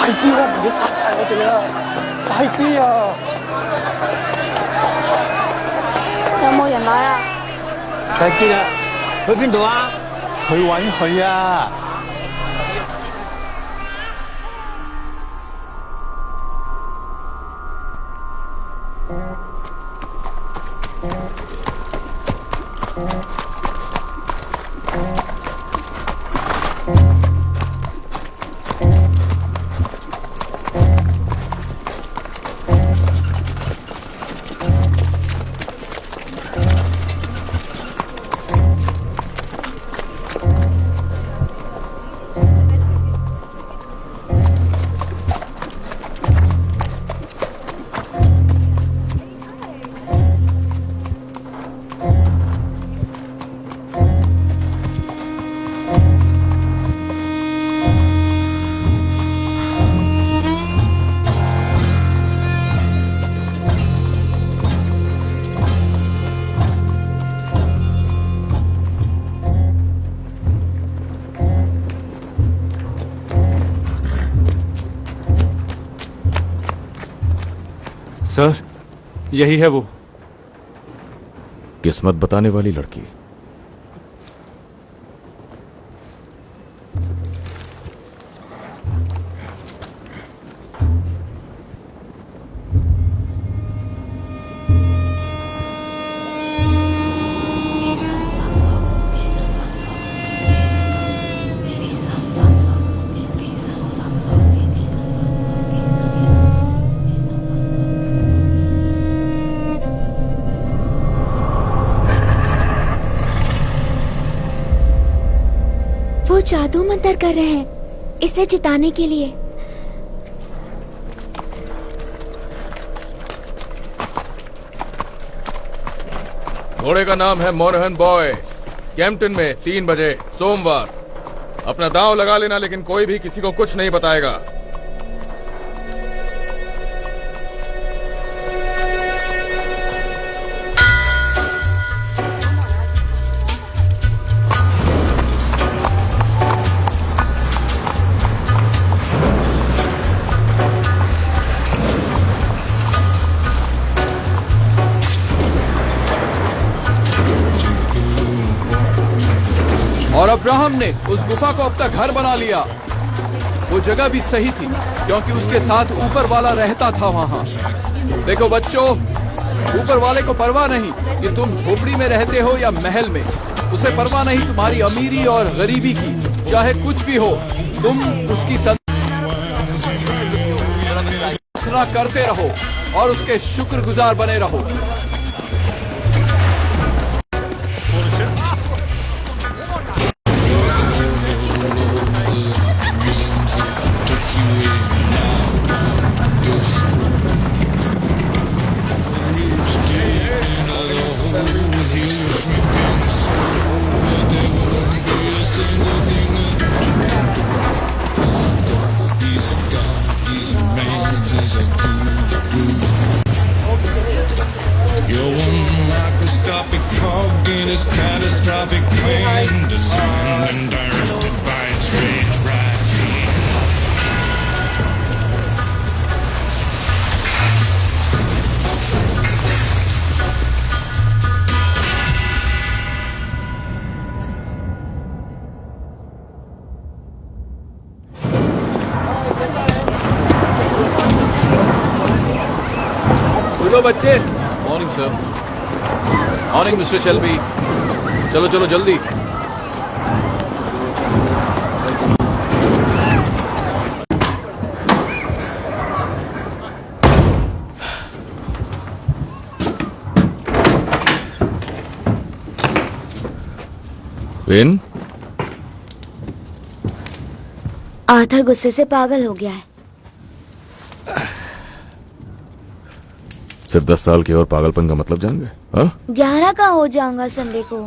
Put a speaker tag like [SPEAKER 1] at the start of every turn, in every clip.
[SPEAKER 1] 大知我唔要殺晒我哋啊！大知啊！
[SPEAKER 2] 有冇人來啊？
[SPEAKER 3] 大知啦，去邊度啊？
[SPEAKER 1] 去揾佢啊！सर,
[SPEAKER 4] यही है वो।
[SPEAKER 5] किस्मत बताने वाली लड़की।
[SPEAKER 2] वो जादू मंतर कर रहे हैं इसे जिताने के लिए।
[SPEAKER 6] घोड़े का नाम है मोरहन बॉय। कैंपटन में 3 बजे सोमवार। अपना दांव लगा लेना, लेकिन कोई भी किसी को कुछ नहीं बताएगा।
[SPEAKER 7] और अब्राहम ने उस गुफा को अपना घर बना लिया। वो जगह भी सही थी क्योंकि उसके साथ ऊपर वाला रहता था वहाँ। देखो बच्चों, ऊपर वाले को परवाह नहीं कि तुम झोपड़ी में रहते हो या महल में। उसे परवाह नहीं तुम्हारी अमीरी और गरीबी की। चाहे कुछ भी हो, तुम उसकी सराहना करते रहो और उसके शुक्रगुजार बने रहो।
[SPEAKER 8] You're one microscopic cog in his catastrophic plan, designed and directed by its red right hand.
[SPEAKER 7] सुनो बच्चे। Morning sir. Morning mister Shelby. चलो चलो जल्दी।
[SPEAKER 5] विन,
[SPEAKER 2] आर्थर गुस्से से पागल हो गया है।
[SPEAKER 5] सिर्फ 10 साल के और पागलपन का मतलब जान गए? हाँ?
[SPEAKER 2] 11 का हो जाऊंगा संडे को।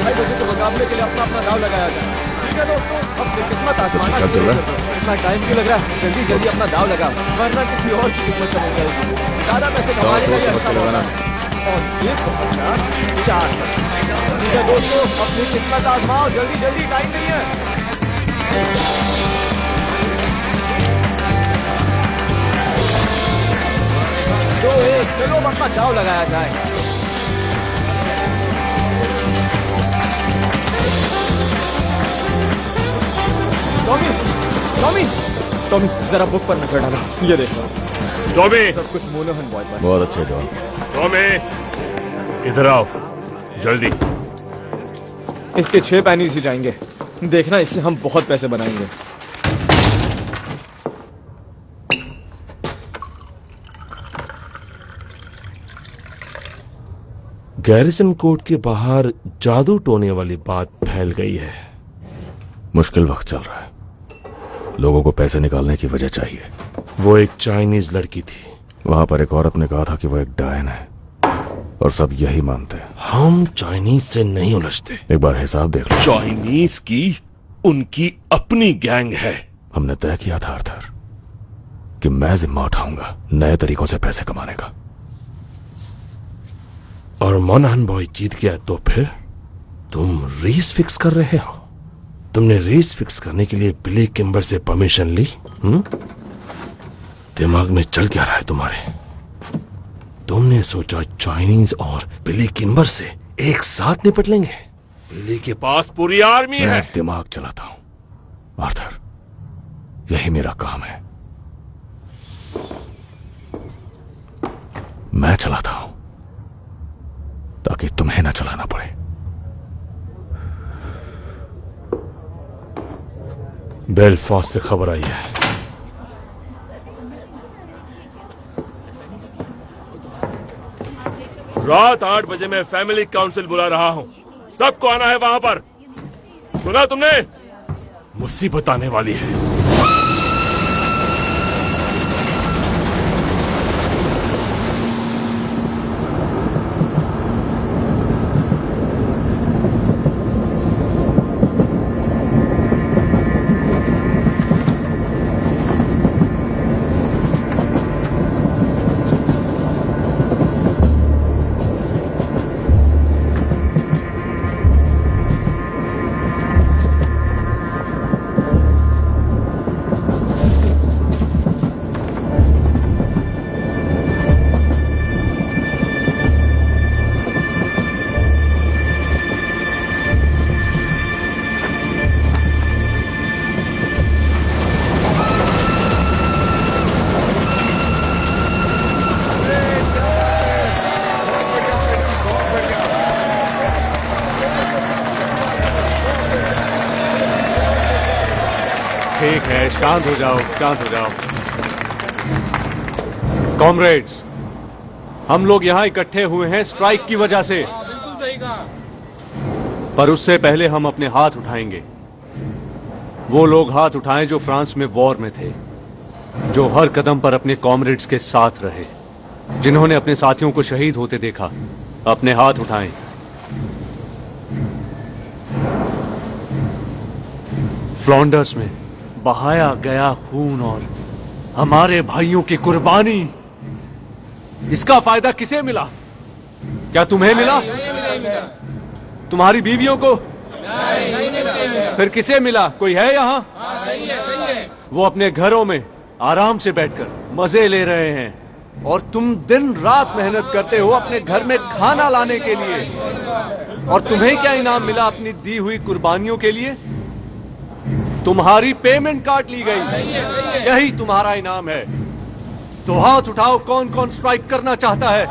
[SPEAKER 7] ढाई बजे के मुकाबले के लिए अपना अपना दाव लगाया जाए। ठीक है दोस्तों, अब किस्मत आजमाना
[SPEAKER 5] चल रहा है।
[SPEAKER 7] इतना टाइम क्यों लग रहा है? जल्दी जल्दी अपना दाव लगाओ, वरना किसी और की किस्मत चमक जाएगी। ज्यादा पैसे कमाने का ये अच्छा मौका है।
[SPEAKER 9] और ये पहुंचा 4 पर। ठीक है दोस्तों, अपनी किस्मत आजमाओ, जल्दी जल्दी, टाइम नहीं है। 2-1, चलो अपना दाव लगाया जाए। टॉमी, टॉमी, टॉमी, जरा बुक पर नजर डालो। ये देखो
[SPEAKER 4] टॉमी,
[SPEAKER 9] सब कुछ मोनोहन बॉय पर।
[SPEAKER 5] बहुत अच्छे जॉन।
[SPEAKER 4] टॉमी, इधर आओ जल्दी।
[SPEAKER 9] इसके 6 पैनीज ही जाएंगे। देखना, इससे हम बहुत पैसे बनाएंगे।
[SPEAKER 10] गैरिसन कोर्ट के बाहर जादू टोने वाली बात फैल गई है।
[SPEAKER 5] मुश्किल वक्त चल रहा है, लोगों को पैसे निकालने की वजह चाहिए।
[SPEAKER 10] वो एक चाइनीज लड़की थी।
[SPEAKER 5] वहां पर एक औरत ने कहा था कि वो एक डायन है, और सब यही मानते हैं।
[SPEAKER 10] हम चाइनीज से नहीं उलझते।
[SPEAKER 5] एक बार हिसाब देख लो।
[SPEAKER 10] चाइनीज की उनकी अपनी गैंग है।
[SPEAKER 5] हमने तय किया था आर्थर कि मैं जिम्मा उठाऊंगा नए तरीकों से पैसे कमाने का।
[SPEAKER 10] और मोनाहन बॉय जीत गया तो फिर तुम रेस फिक्स कर रहे हो। तुमने रेस फिक्स करने के लिए बिली किम्बर से परमिशन ली? दिमाग में चल क्या रहा है तुम्हारे? तुमने सोचा चाइनीज और बिली किम्बर से एक साथ निपट लेंगे? बिली के पास पूरी आर्मी है।
[SPEAKER 5] मैं दिमाग चलाता हूं आर्थर, यही मेरा काम है। मैं चलाता हूं ताकि तुम्हें ना चलाना पड़े।
[SPEAKER 10] बेलफास्ट से खबर आई है। रात 8 बजे मैं फैमिली काउंसिल बुला रहा हूं। सबको आना है वहां पर। सुना तुमने? मुसीबत आने वाली है।
[SPEAKER 4] ठीक है, शांत हो जाओ, शांत हो जाओ। कॉमरेड्स, हम लोग यहां इकट्ठे हुए हैं स्ट्राइक की वजह से।
[SPEAKER 6] बिल्कुल सही कहा।
[SPEAKER 4] पर उससे पहले हम अपने हाथ उठाएंगे। वो लोग हाथ उठाएं जो फ्रांस में वॉर में थे, जो हर कदम पर अपने कॉमरेड्स के साथ रहे, जिन्होंने अपने साथियों को शहीद होते देखा। अपने हाथ उठाएं। फ्लॉन्डर्स में बहाया गया खून और हमारे भाइयों की कुर्बानी, इसका फायदा किसे मिला? क्या तुम्हें मिला? तुम्हारी बीवियों को? फिर किसे मिला? कोई है यहाँ? वो अपने घरों में आराम से बैठकर मजे ले रहे हैं, और तुम दिन रात मेहनत करते हो अपने घर में खाना लाने के लिए। और तुम्हें क्या इनाम मिला अपनी दी हुई कुर्बानियों के लिए? तुम्हारी पेमेंट काट ली गई। यही तुम्हारा इनाम है। तो हाथ उठाओ, कौन कौन स्ट्राइक करना चाहता है?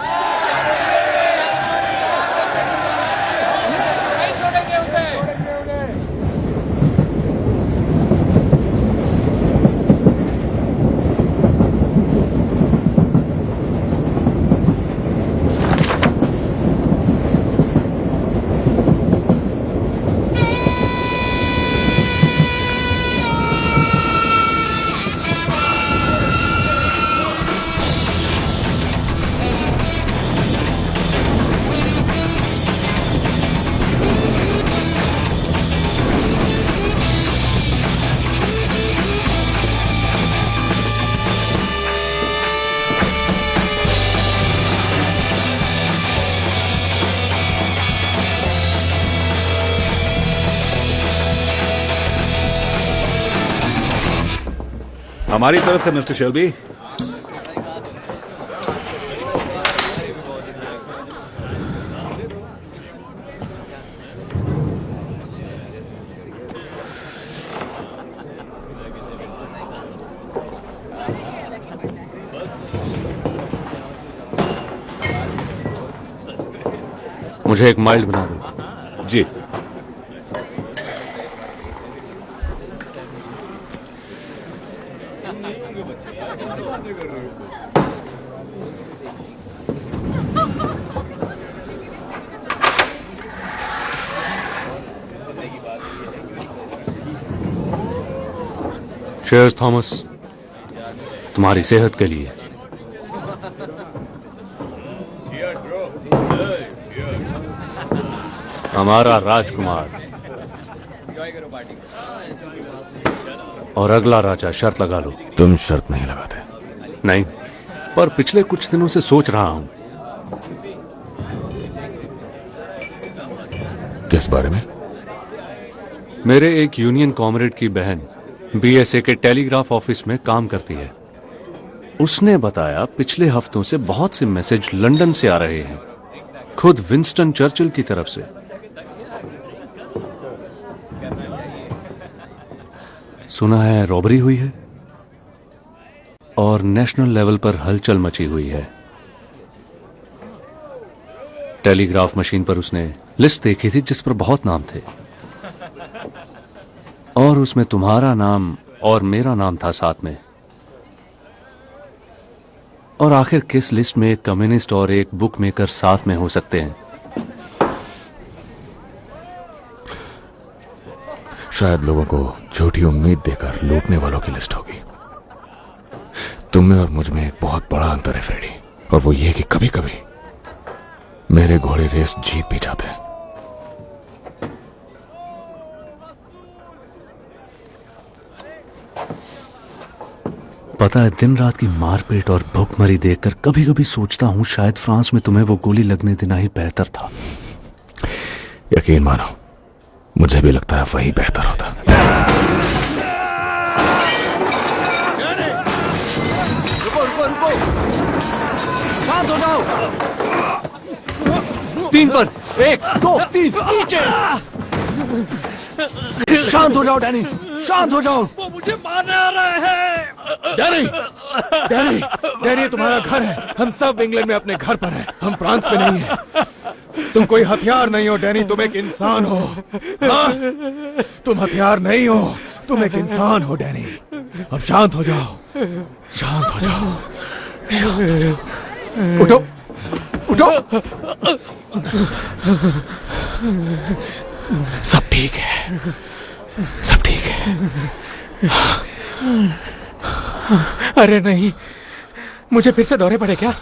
[SPEAKER 11] हमारी तरफ से मिस्टर शेल्बी।
[SPEAKER 4] मुझे एक माइल्ड बना दो।
[SPEAKER 11] जी।
[SPEAKER 4] चीयर्स थॉमस, तुम्हारी सेहत के लिए। हमारा राजकुमार और अगला राजा। शर्त लगा लो।
[SPEAKER 5] तुम शर्त नहीं लगाते।
[SPEAKER 4] नहीं, पर पिछले कुछ दिनों से सोच रहा हूं।
[SPEAKER 5] किस बारे में?
[SPEAKER 4] मेरे एक यूनियन कॉमरेड की बहन बीएसए के टेलीग्राफ ऑफिस में काम करती है। उसने बताया पिछले हफ्तों से बहुत से मैसेज लंदन से आ रहे हैं, खुद विंस्टन चर्चिल की तरफ से। सुना है रॉबरी हुई है और नेशनल लेवल पर हलचल मची हुई है। टेलीग्राफ मशीन पर उसने लिस्ट देखी थी जिस पर बहुत नाम थे और उसमें तुम्हारा नाम और मेरा नाम था साथ में। और आखिर किस लिस्ट में एक कम्युनिस्ट और एक बुक मेकर साथ में हो सकते हैं?
[SPEAKER 5] शायद लोगों को झूठी उम्मीद देकर लूटने वालों की लिस्ट होगी। तुम में और मुझ में एक बहुत बड़ा अंतर है फ्रेडी, और वो ये कि कभी कभी मेरे घोड़े रेस जीत भी जाते हैं।
[SPEAKER 4] पता है, दिन रात की मारपीट और भूखमरी देखकर कभी कभी सोचता हूं शायद फ्रांस में तुम्हें वो गोली लगने देना ही बेहतर था।
[SPEAKER 5] यकीन मानो, मुझे भी लगता है वही बेहतर होता।
[SPEAKER 9] रुको रुको रुको, शांत हो जाओ।
[SPEAKER 4] 3 पर 1 2 3 नीचे। शांत हो जाओ डैनी, शांत हो जाओ।
[SPEAKER 9] वो मुझे मारने आ रहे हैं। डैनी, डैनी, डैनी, तुम्हारा घर है। हम सब इंग्लैंड में अपने घर पर हैं। हम फ्रांस में नहीं हैं। तुम कोई हथियार नहीं हो डैनी, तुम एक इंसान हो। हाँ? तुम हथियार नहीं हो, तुम एक इंसान हो डैनी। अब शांत हो जाओ, शांत हो जाओ, शांत हो जाओ।
[SPEAKER 4] उठो, उठो।
[SPEAKER 5] सब ठीक है, सब ठीक है।
[SPEAKER 9] अरे नहीं, मुझे फिर से दौरे पड़े क्या?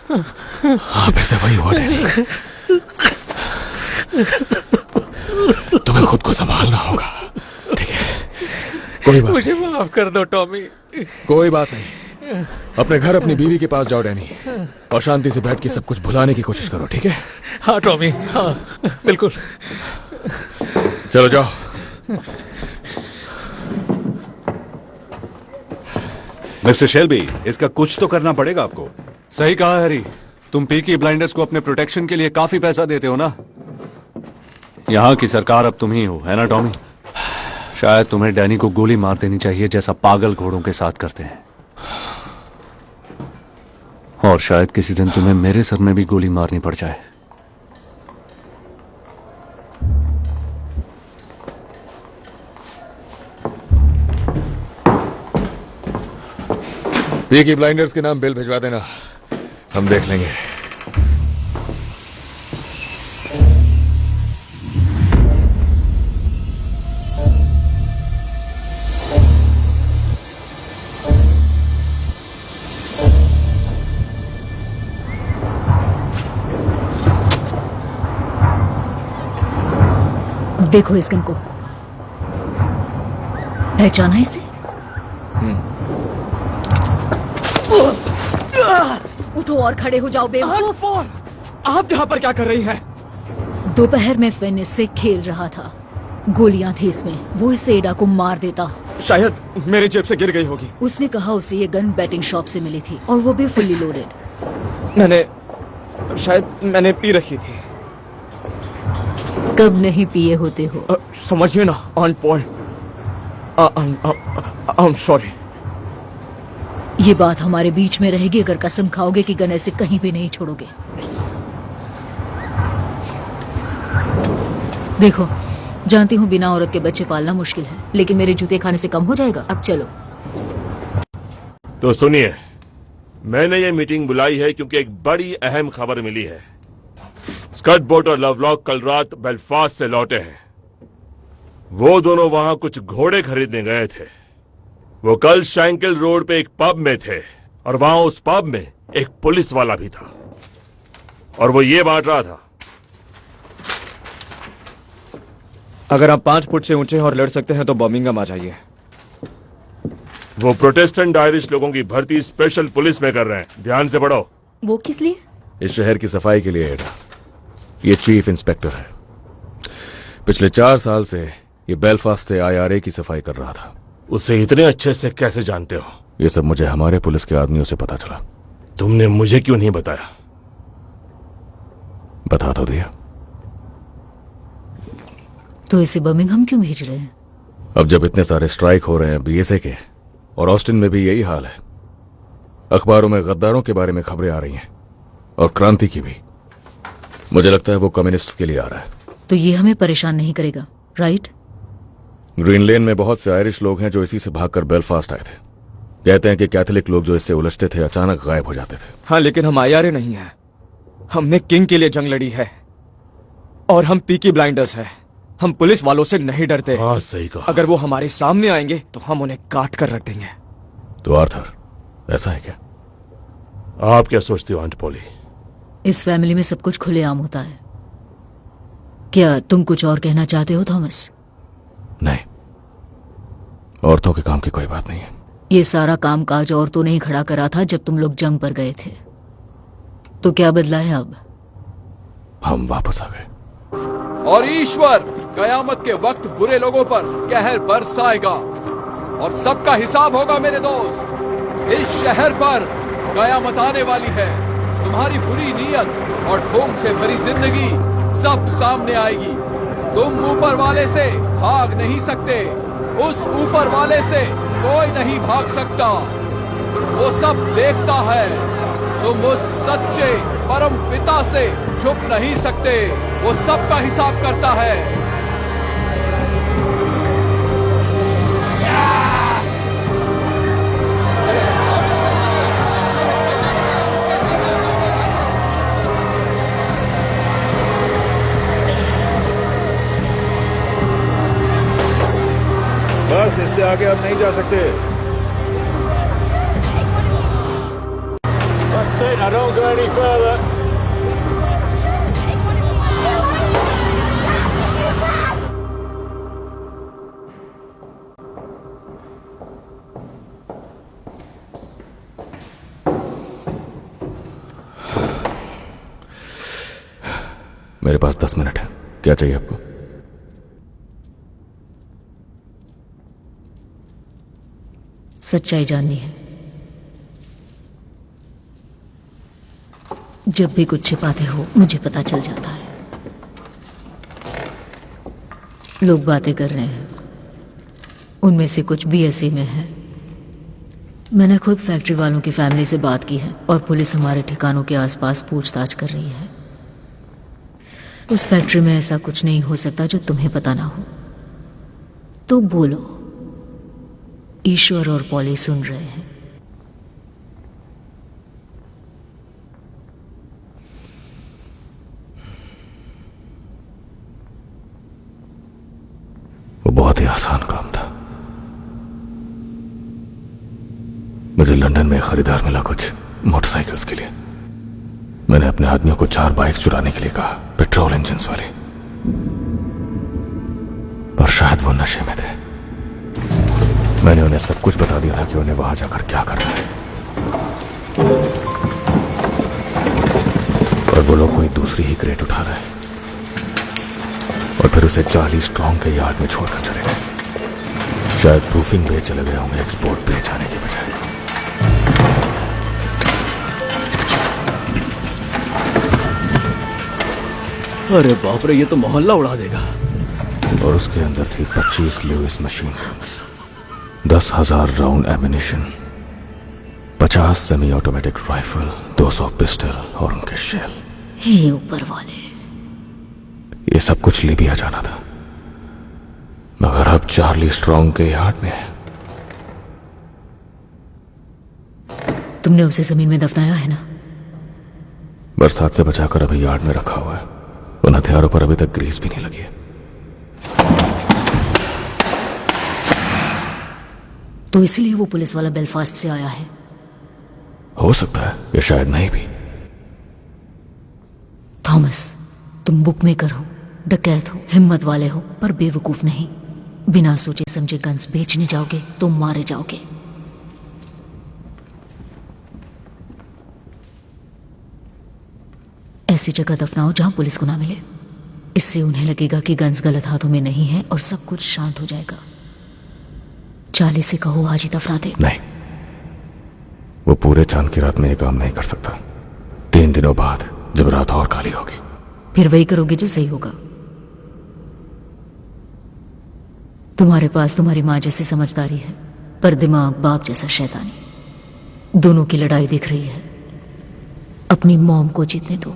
[SPEAKER 5] हाँ, फिर से वही हुआ डैनी। तुम्हें खुद को संभालना होगा, ठीक है? कोई बात,
[SPEAKER 9] मुझे माफ कर दो टॉमी।
[SPEAKER 6] कोई बात नहीं, अपने घर अपनी बीवी के पास जाओ डैनी, और शांति से बैठ के सब कुछ भुलाने की कोशिश करो, ठीक है?
[SPEAKER 9] हाँ टॉमी, हाँ बिल्कुल।
[SPEAKER 6] चलो जाओ।
[SPEAKER 11] मिस्टर शेल्बी, इसका कुछ तो करना पड़ेगा आपको।
[SPEAKER 4] सही कहा हैरी, तुम पीकी ब्लाइंडर्स को अपने प्रोटेक्शन के लिए काफी पैसा देते हो ना। यहाँ की सरकार अब तुम ही हो, है ना टॉमी? शायद तुम्हें डैनी को गोली मार देनी चाहिए जैसा पागल घोड़ों के साथ करते हैं। और शायद किसी दिन तुम्हें मेरे सर में भी गोली मारनी पड़ जाए।
[SPEAKER 6] पीकी ब्लाइंडर्स के नाम बिल भिजवा देना, हम देख लेंगे।
[SPEAKER 12] देखो इस गन को, पहचाना इसे? उठो और खड़े हो जाओ बेवकूफ।
[SPEAKER 9] आप यहाँ पर क्या कर रही हैं?
[SPEAKER 12] दोपहर में फिन इससे खेल रहा था, गोलियां थी इसमें, वो इस एडा को मार देता।
[SPEAKER 1] शायद मेरे जेब से गिर गई होगी।
[SPEAKER 12] उसने कहा उसे ये गन बैटिंग शॉप से मिली थी और वो भी फुल्ली लोडेड।
[SPEAKER 1] मैंने पी रखी थी।
[SPEAKER 12] कब नहीं पिए होते हो?
[SPEAKER 1] समझिए ना on point. I am sorry.
[SPEAKER 12] ये बात हमारे बीच में रहेगी अगर कसम खाओगे कि गन ऐसे कहीं भी नहीं छोड़ोगे। देखो, जानती हूँ बिना औरत के बच्चे पालना मुश्किल है, लेकिन मेरे जूते खाने से कम हो जाएगा। अब चलो।
[SPEAKER 10] तो सुनिए, मैंने ये मीटिंग बुलाई है क्योंकि एक बड़ी अहम खबर मिली है। स्कट बोट और लवलॉक कल रात बेलफास्ट से लौटे हैं। वो दोनों वहां कुछ घोड़े खरीदने गए थे। वो कल शैंकिल रोड पे एक पब में थे और वहां उस पब में एक पुलिस वाला भी था और वो ये बांट रहा था।
[SPEAKER 1] अगर आप 5 फुट से ऊंचे हैं और लड़ सकते हैं तो बर्मिंघम आ जाइए।
[SPEAKER 10] वो प्रोटेस्टेंट आयरिश लोगों की भर्ती स्पेशल पुलिस में कर रहे हैं। ध्यान से पढ़ो।
[SPEAKER 12] वो किस लिए?
[SPEAKER 10] इस शहर की सफाई के लिए एडा। ये चीफ इंस्पेक्टर है। पिछले 4 साल से ये बेलफास्ट से IRA की सफाई कर रहा था। उसे इतने अच्छे से कैसे जानते हो? ये सब मुझे हमारे पुलिस के आदमियों से पता चला। तुमने मुझे क्यों नहीं बताया? बता तो दिया।
[SPEAKER 12] तो इसे बर्मिंघम क्यों भेज रहे हैं?
[SPEAKER 10] अब जब इतने सारे स्ट्राइक हो रहे हैं BSA के, और ऑस्टिन में भी यही हाल है, अखबारों में गद्दारों के बारे में खबरें आ रही हैं और क्रांति की भी। मुझे लगता है वो कम्युनिस्ट के लिए आ रहा है।
[SPEAKER 12] तो ये हमें परेशान नहीं करेगा, राइट?
[SPEAKER 10] ग्रीन लेन में बहुत से आयरिश लोग हैं जो इसी से भागकर बेलफास्ट आए थे। कहते हैं कि कैथोलिक लोग जो इससे उलझते थे अचानक गायब हो जाते थे।
[SPEAKER 1] हाँ, लेकिन हम IRA नहीं हैं। हमने किंग के लिए जंग लड़ी है और हम पीकी ब्लाइंडर्स हैं। हम पुलिस वालों से नहीं डरते।
[SPEAKER 10] हाँ, सही कहा।
[SPEAKER 1] अगर वो हमारे सामने आएंगे तो हम उन्हें काट कर रख देंगे।
[SPEAKER 10] तो आर्थर, ऐसा है क्या? आप क्या सोचती हो आंट पॉली?
[SPEAKER 12] इस फैमिली में सब कुछ खुलेआम होता है। क्या तुम कुछ और कहना चाहते हो थॉमस?
[SPEAKER 10] नहीं, औरतों के काम की कोई बात नहीं है।
[SPEAKER 12] ये सारा काम काज औरतों ने ही खड़ा करा था जब तुम लोग जंग पर गए थे। तो क्या बदला है अब?
[SPEAKER 10] हम वापस आ गए।
[SPEAKER 7] और ईश्वर कयामत के वक्त बुरे लोगों पर कहर बरसाएगा और सबका हिसाब होगा मेरे दोस्त। इस शहर पर कयामत आने वाली है। तुम्हारी बुरी नीयत और ढोंग से भरी जिंदगी सब सामने आएगी। तुम ऊपर वाले से भाग नहीं सकते। उस ऊपर वाले से कोई नहीं भाग सकता। वो सब देखता है। तुम उस सच्चे परम पिता से छुप नहीं सकते। वो सबका हिसाब करता है।
[SPEAKER 11] बस इससे आगे अब नहीं जा सकते।
[SPEAKER 8] That's it, I don't go any further.
[SPEAKER 10] मेरे पास 10 मिनट है। क्या चाहिए आपको?
[SPEAKER 12] सच्चाई जाननी है। जब भी कुछ छिपाते हो मुझे पता चल जाता है। लोग बातें कर रहे हैं, उनमें से कुछ BSA में है। मैंने खुद फैक्ट्री वालों की फैमिली से बात की है और पुलिस हमारे ठिकानों के आसपास पूछताछ कर रही है। उस फैक्ट्री में ऐसा कुछ नहीं हो सकता जो तुम्हें पता ना हो। तो बोलो, ईश्वर और पॉली सुन रहे हैं।
[SPEAKER 10] वो बहुत ही आसान काम था। मुझे लंदन में खरीदार मिला कुछ मोटरसाइकिल्स के लिए। मैंने अपने आदमियों को 4 बाइक चुराने के लिए कहा, पेट्रोल इंजन्स वाली। पर शायद वो नशे में थे। मैंने उन्हें सब कुछ बता दिया था कि उन्हें वहां जाकर क्या करना है। और वो लोग कोई दूसरी ही क्रेट उठा रहे और फिर उसे 40 स्ट्रॉन्ग के यार्ड में छोड़कर चले गए।
[SPEAKER 5] शायद प्रूफिंग पे चले गए होंगे एक्सपोर्ट पे जाने के बजाय।
[SPEAKER 9] अरे बाप रे, ये तो मोहल्ला उड़ा देगा।
[SPEAKER 5] और उसके अंदर थी 25 Lewis machine guns, 10,000 round ammunition, 50 semi automatic rifle, 200 pistol और उनके शेल।
[SPEAKER 12] हे ऊपर वाले,
[SPEAKER 5] ये सब कुछ लीबिया जाना था, मगर अब चार्ली स्ट्रॉन्ग के यार्ड में है।
[SPEAKER 12] तुमने उसे जमीन में दफनाया है ना?
[SPEAKER 5] बरसात से बचाकर अभी यार्ड में रखा हुआ है। उन हथियारों पर अभी तक ग्रीस भी नहीं लगी है।
[SPEAKER 12] तो इसलिए वो पुलिस वाला बेलफास्ट से आया है।
[SPEAKER 5] हो सकता है, या शायद नहीं भी।
[SPEAKER 12] थॉमस, तुम बुक मेकर हो, डकैत हो, हिम्मत वाले हो, पर बेवकूफ नहीं। बिना सोचे समझे गन्स बेचने जाओगे तो मारे जाओगे। ऐसी जगह दफनाओ जहां पुलिस को ना मिले। इससे उन्हें लगेगा कि गन्स गलत हाथों में नहीं है और सब कुछ शांत हो जाएगा। चार्ली से कहो आज ही दफना दे।
[SPEAKER 5] नहीं, वो पूरे चांद की रात में ये काम नहीं कर सकता। 3 दिनों बाद जब रात और खाली होगी,
[SPEAKER 12] फिर वही करोगे जो सही होगा। तुम्हारे पास तुम्हारी माँ जैसी समझदारी है, पर दिमाग बाप जैसा शैतानी। दोनों की लड़ाई दिख रही है। अपनी मॉम को जीतने दो।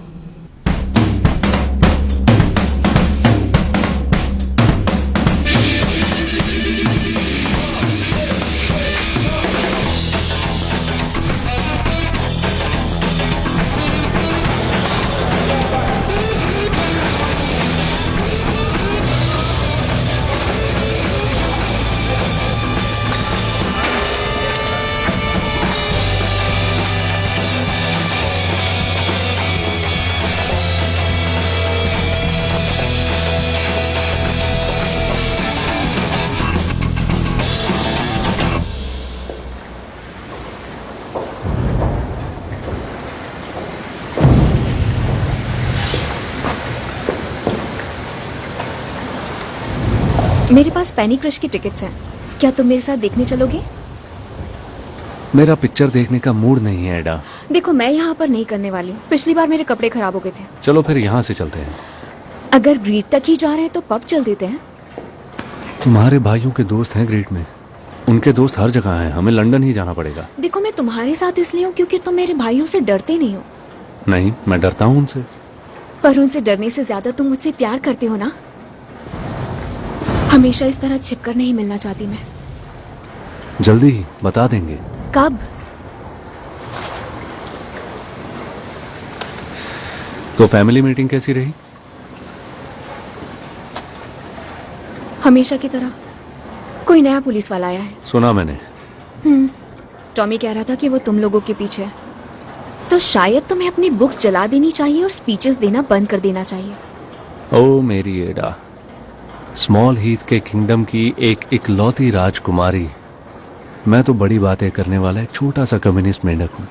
[SPEAKER 2] मेरे पास पैनी क्रश की टिकट्स हैं, क्या तुम मेरे साथ देखने चलोगे?
[SPEAKER 4] मेरा पिक्चर देखने का मूड नहीं है एडा।
[SPEAKER 2] देखो, मैं यहाँ पर नहीं करने वाली हूँ। पिछली बार मेरे कपड़े खराब हो गए थे।
[SPEAKER 4] चलो फिर यहाँ से चलते हैं।
[SPEAKER 2] अगर ग्रीड तक ही जा रहे हैं तो पब चल देते हैं।
[SPEAKER 4] तुम्हारे भाइयों के दोस्त हैं ग्रीड में, उनके दोस्त हर जगह हैं। हमें लंदन ही जाना पड़ेगा।
[SPEAKER 2] देखो, मैं तुम्हारे साथ इसलिए हूँ क्योंकि तुम मेरे भाइयों से डरते नहीं हो।
[SPEAKER 4] नहीं, मैं डरता हूँ उनसे।
[SPEAKER 2] पर उनसे डरने से ज्यादा तुम मुझसे प्यार करते हो ना। हमेशा इस तरह छिपकर नहीं मिलना चाहती मैं।
[SPEAKER 4] जल्दी ही बता देंगे।
[SPEAKER 2] कब?
[SPEAKER 4] तो फैमिली मीटिंग कैसी रही?
[SPEAKER 2] हमेशा की तरह। कोई नया पुलिस वाला आया है।
[SPEAKER 4] सुना मैंने।
[SPEAKER 2] टॉमी कह रहा था कि वो तुम लोगों के पीछे है। तो शायद तुम्हें अपनी बुक्स जला देनी चाहिए और स्पीचेस देना बंद कर देना चाहिए।
[SPEAKER 4] ओ मेरी एडा, स्मॉल हीथ के किंगडम की एक इकलौती राजकुमारी। मैं तो बड़ी बातें करने वाला एक छोटा सा कम्युनिस्ट मेंढक हूं।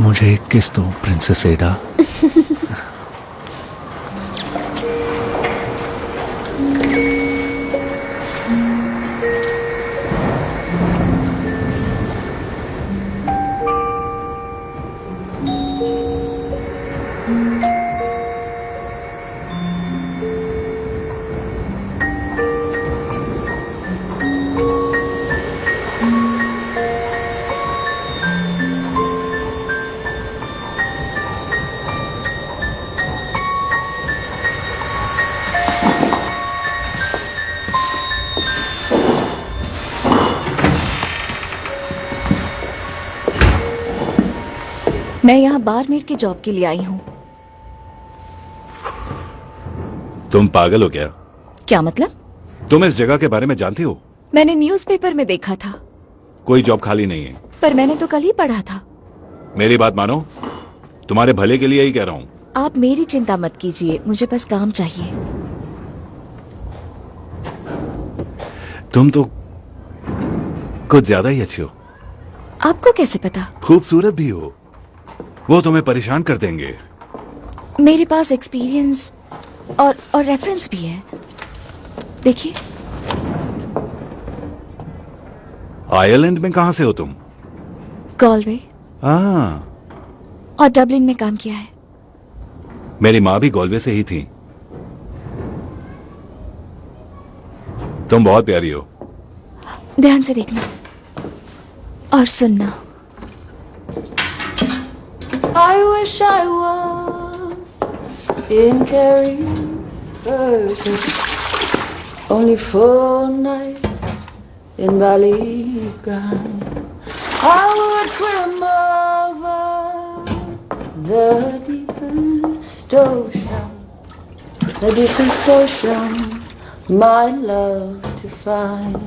[SPEAKER 4] मुझे एक किस दो प्रिंसेस एडा।
[SPEAKER 2] मैं यहाँ बारमेड के जॉब के लिए आई हूँ।
[SPEAKER 11] तुम पागल हो क्या?
[SPEAKER 2] क्या मतलब?
[SPEAKER 11] तुम इस जगह के बारे में जानती हो?
[SPEAKER 2] मैंने न्यूज़पेपर में देखा था।
[SPEAKER 11] कोई जॉब खाली नहीं है।
[SPEAKER 2] पर मैंने तो कल ही पढ़ा था।
[SPEAKER 11] मेरी बात मानो, तुम्हारे भले के लिए ही कह रहा हूँ।
[SPEAKER 2] आप मेरी चिंता मत कीजिए, मुझे बस काम चाहिए।
[SPEAKER 11] तुम तो कुछ ज्यादा ही अच्छी हो।
[SPEAKER 2] आपको कैसे पता?
[SPEAKER 11] खूबसूरत भी हो। वो तुम्हें परेशान कर देंगे।
[SPEAKER 2] मेरे पास एक्सपीरियंस और रेफरेंस भी है। देखिए।
[SPEAKER 11] आयरलैंड में कहां से हो तुम?
[SPEAKER 2] गॉलवे
[SPEAKER 11] हाँ,
[SPEAKER 2] और डबलिन में काम किया है।
[SPEAKER 11] मेरी माँ भी गॉलवे से ही थी। तुम बहुत प्यारी हो।
[SPEAKER 2] ध्यान से देखना और सुनना।
[SPEAKER 13] I wish I was in Kerry Burgess, only for a night in Ballygrand. I would swim over the deepest ocean, my love to find.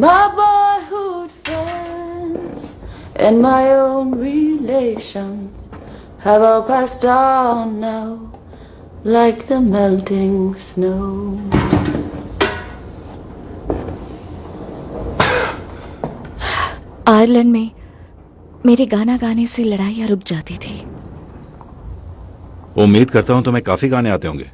[SPEAKER 13] My boyhood friends and my own relations have all passed on now, like the melting snow.
[SPEAKER 2] Ireland में मेरे गाना गाने से लड़ाइयाँ रुक जाती थी।
[SPEAKER 11] उम्मीद करता हूं तुम्हें काफी गाने आते होंगे।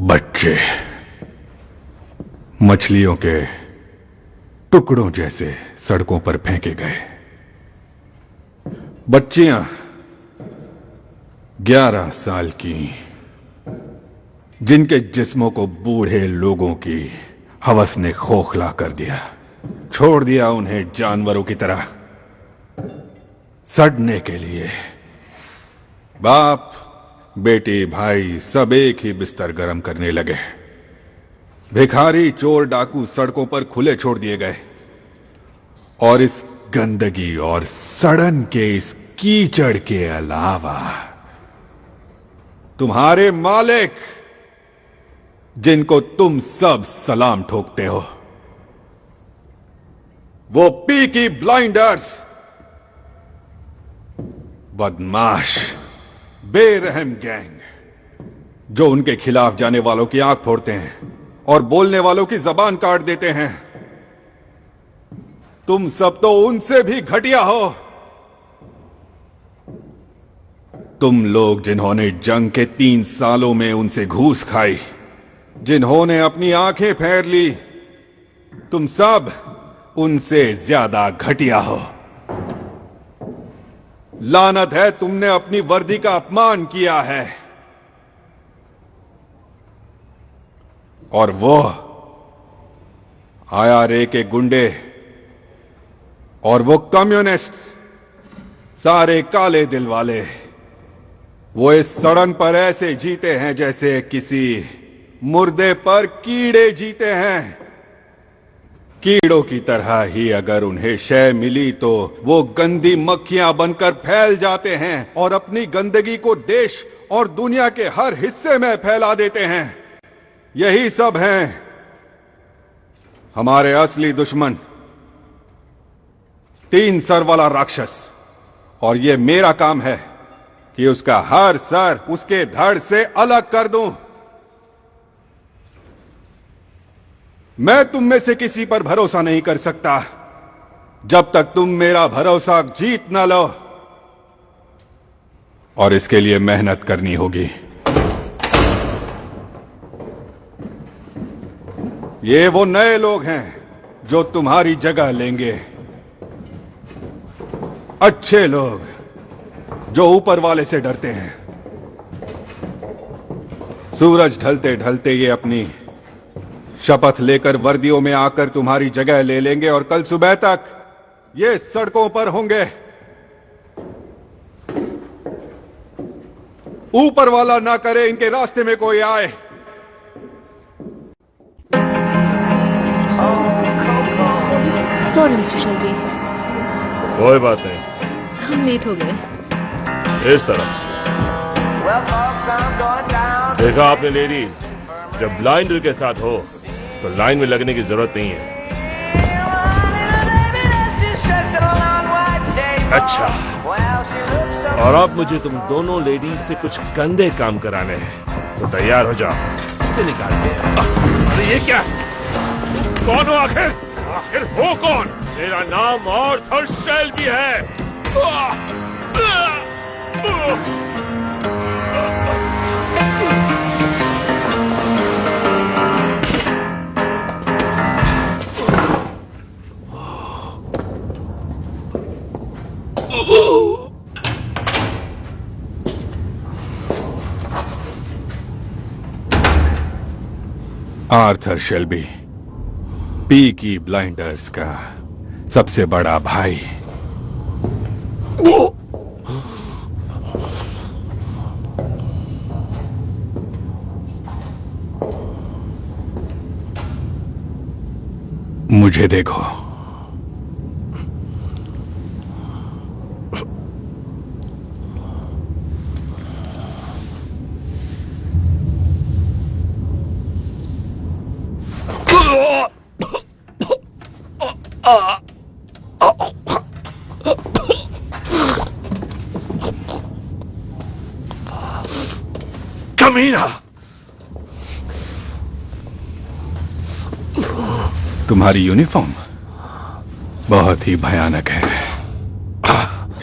[SPEAKER 9] बच्चे मछलियों के टुकड़ों जैसे सड़कों पर फेंके गए। बच्चियां 11 साल की, जिनके जिस्मों को बूढ़े लोगों की हवस ने खोखला कर दिया, छोड़ दिया उन्हें जानवरों की तरह सड़ने के लिए। बाप बेटी भाई सब एक ही बिस्तर गर्म करने लगे। भिखारी चोर डाकू सड़कों पर खुले छोड़ दिए गए और इस गंदगी और सड़न के इस कीचड़ के अलावा तुम्हारे मालिक, जिनको तुम सब सलाम ठोकते हो, वो पीकी ब्लाइंडर्स, बदमाश बेरहम गैंग, जो उनके खिलाफ जाने वालों की आंख फोड़ते हैं और बोलने वालों की जबान काट देते हैं। तुम सब तो उनसे भी घटिया हो। तुम लोग जिन्होंने जंग के 3 सालों में उनसे घूस खाई, जिन्होंने अपनी आंखें फेर ली, तुम सब उनसे ज्यादा घटिया हो। लानत है, तुमने अपनी वर्दी का अपमान किया है। और वो IRA के गुंडे और वो कम्युनिस्ट्स, सारे काले दिल वाले, वो इस सड़न पर ऐसे जीते हैं जैसे किसी मुर्दे पर कीड़े जीते हैं। कीड़ों की तरह ही अगर उन्हें शय मिली तो वो गंदी मक्खियां बनकर फैल जाते हैं और अपनी गंदगी को देश और दुनिया के हर हिस्से में फैला देते हैं। यही सब हैं हमारे असली दुश्मन, 3 सर वाला राक्षस। और ये मेरा काम है कि उसका हर सर उसके धड़ से अलग कर दूं। मैं तुम में से किसी पर भरोसा नहीं कर सकता जब तक तुम मेरा भरोसा जीत न लो, और इसके लिए मेहनत करनी होगी। ये वो नए लोग हैं जो तुम्हारी जगह लेंगे, अच्छे लोग जो ऊपर वाले से डरते हैं। सूरज ढलते ढलते ये अपनी शपथ लेकर वर्दियों में आकर तुम्हारी जगह ले लेंगे और कल सुबह तक ये सड़कों पर होंगे।
[SPEAKER 14] ऊपर वाला ना करे इनके रास्ते में कोई आए।
[SPEAKER 2] सॉरी मिस्टर शेल्बी,
[SPEAKER 10] कोई बात नहीं,
[SPEAKER 2] हम लेट हो गए।
[SPEAKER 10] इस तरफ देखा आपने लेडीज, जब ब्लाइंडर के साथ हो तो लाइन में लगने की जरूरत नहीं है। अच्छा, और अब मुझे तुम दोनों लेडीज से कुछ गंदे काम कराने हैं, तो तैयार हो जाओ। इससे निकाल दे। अरे ये क्या? कौन हो आखिर? आखिर हो कौन? मेरा नाम आर्थर शेल्बी है।
[SPEAKER 14] आर्थर शेल्बी, पीकी ब्लाइंडर्स का सबसे बड़ा भाई। मुझे देखो,
[SPEAKER 10] कमीना,
[SPEAKER 14] तुम्हारी यूनिफॉर्म बहुत ही भयानक है।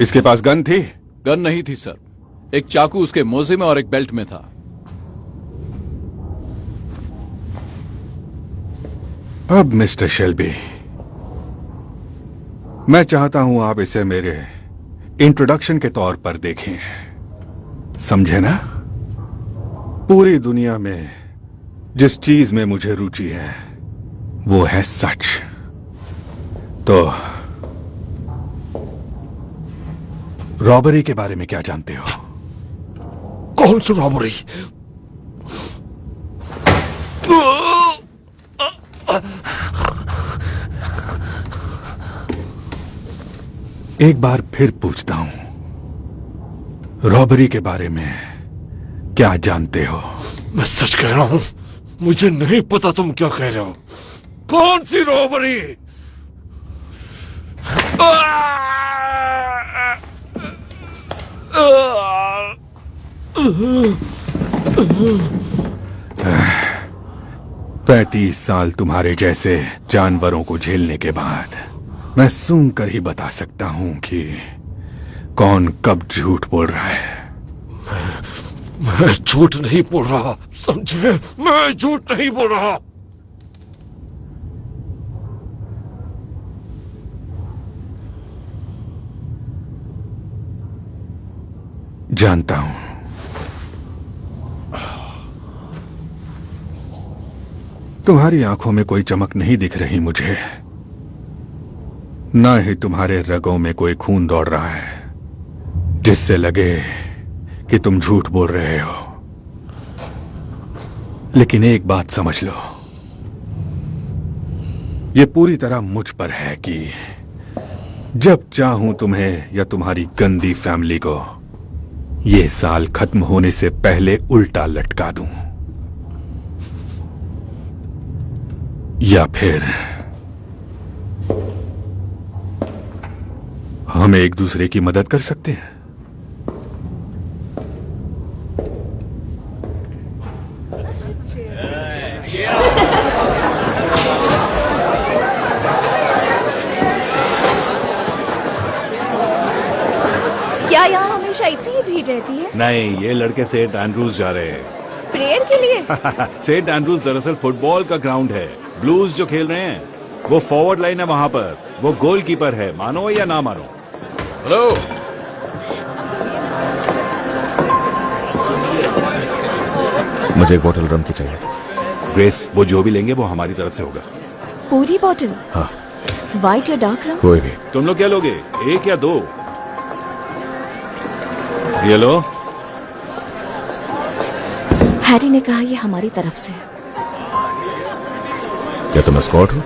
[SPEAKER 14] इसके पास गन थी?
[SPEAKER 7] गन नहीं थी सर, एक चाकू उसके मोजे में और एक बेल्ट में था।
[SPEAKER 14] अब मिस्टर शेल्बी, मैं चाहता हूं आप इसे मेरे इंट्रोडक्शन के तौर पर देखें, समझे ना? पूरी दुनिया में जिस चीज में मुझे रुचि है वो है सच। तो रॉबरी के बारे में क्या जानते हो?
[SPEAKER 10] कौन सी रॉबरी?
[SPEAKER 14] एक बार फिर पूछता हूं, रॉबरी के बारे में क्या जानते हो?
[SPEAKER 10] मैं सच कह रहा हूं, मुझे नहीं पता तुम क्या कह रहे हो। कौन सी रॉबरी?
[SPEAKER 14] पैंतीस साल तुम्हारे जैसे जानवरों को झेलने के बाद मैं सूंघ कर ही बता सकता हूं कि कौन कब झूठ बोल रहा है।
[SPEAKER 10] मैं झूठ नहीं बोल रहा, समझे? मैं झूठ नहीं बोल रहा।
[SPEAKER 14] जानता हूं। तुम्हारी आंखों में कोई चमक नहीं दिख रही मुझे, ना ही तुम्हारे रगों में कोई खून दौड़ रहा है जिससे लगे कि तुम झूठ बोल रहे हो। लेकिन एक बात समझ लो, यह पूरी तरह मुझ पर है कि जब चाहूं तुम्हें या तुम्हारी गंदी फैमिली को यह साल खत्म होने से पहले उल्टा लटका दूं, या फिर हम एक दूसरे की मदद कर सकते हैं।
[SPEAKER 2] क्या यहाँ हमेशा इतनी ही भीड़ रहती है?
[SPEAKER 11] नहीं, ये लड़के सेंट एंड्रूज जा रहे हैं।
[SPEAKER 2] प्रेयर के लिए?
[SPEAKER 11] सेंट एंड्रूज दरअसल फुटबॉल का ग्राउंड है। ब्लूज जो खेल रहे हैं वो फॉरवर्ड लाइन है, वहां पर वो गोलकीपर है, मानो या ना मानो।
[SPEAKER 6] हेलो,
[SPEAKER 5] मुझे एक बोतल रम की चाहिए।
[SPEAKER 11] ग्रेस, वो जो भी लेंगे वो हमारी तरफ से होगा।
[SPEAKER 2] पूरी बोतल?
[SPEAKER 5] हाँ।
[SPEAKER 2] व्हाइट या डार्क रम?
[SPEAKER 5] कोई भी।
[SPEAKER 11] तुम लोग क्या लोगे, एक या दो? ये लो।
[SPEAKER 2] हैरी ने कहा ये हमारी तरफ से है।
[SPEAKER 5] क्या तुम एस्कॉर्ट हो?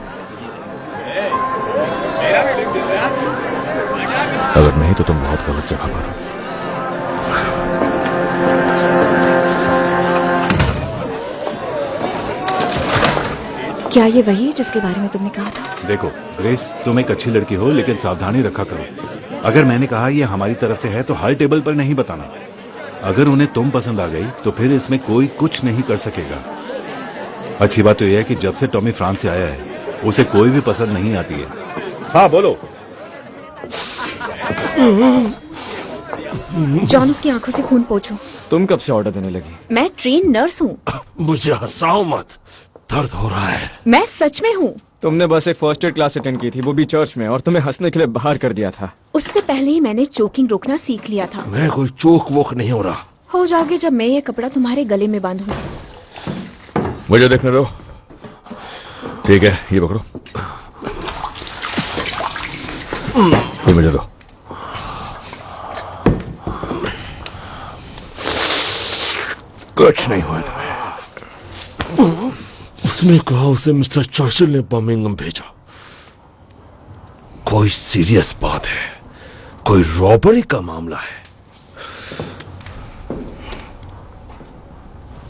[SPEAKER 5] अगर नहीं तो तुम बहुत गलत जगह पर हो।
[SPEAKER 2] क्या ये वही है जिसके बारे में तुमने कहा था?
[SPEAKER 11] देखो ग्रेस, तुम एक अच्छी लड़की हो, लेकिन सावधानी रखा करो। अगर मैंने कहा ये हमारी तरफ से है तो हर टेबल पर नहीं बताना। अगर उन्हें तुम पसंद आ गई तो फिर इसमें कोई कुछ नहीं कर सकेगा। अच्छी बात तो यह है कि जब से टॉमी फ्रांस से आया है उसे कोई भी पसंद नहीं आती है। हाँ बोलो।
[SPEAKER 2] जॉन, उसकी आंखों से खून पोंछो।
[SPEAKER 1] तुम कब से ऑर्डर देने लगी?
[SPEAKER 2] मैं ट्रेन नर्स हूँ।
[SPEAKER 10] मुझे हंसाओ मत, दर्द हो रहा है।
[SPEAKER 2] मैं सच में हूँ।
[SPEAKER 1] तुमने बस एक फर्स्ट एड क्लास अटेंड की थी, वो भी चर्च में, और तुम्हें हंसने के लिए बाहर कर दिया था।
[SPEAKER 2] उससे पहले ही मैंने चोकिंग रोकना सीख लिया था।
[SPEAKER 10] मैं कोई चोक वोक नहीं हो रहा।
[SPEAKER 2] हो जाओगे जब मैं ये कपड़ा तुम्हारे गले में बांधूंगी।
[SPEAKER 5] मुझे देखने दो। ठीक है, ये पकड़ो। ये मुझे दो।
[SPEAKER 10] कुछ नहीं हुआ तुम्हें। उसने कहा उसे मिस्टर चर्चिल ने बर्मिंघम भेजा। कोई सीरियस बात है, कोई रॉबरी का मामला है।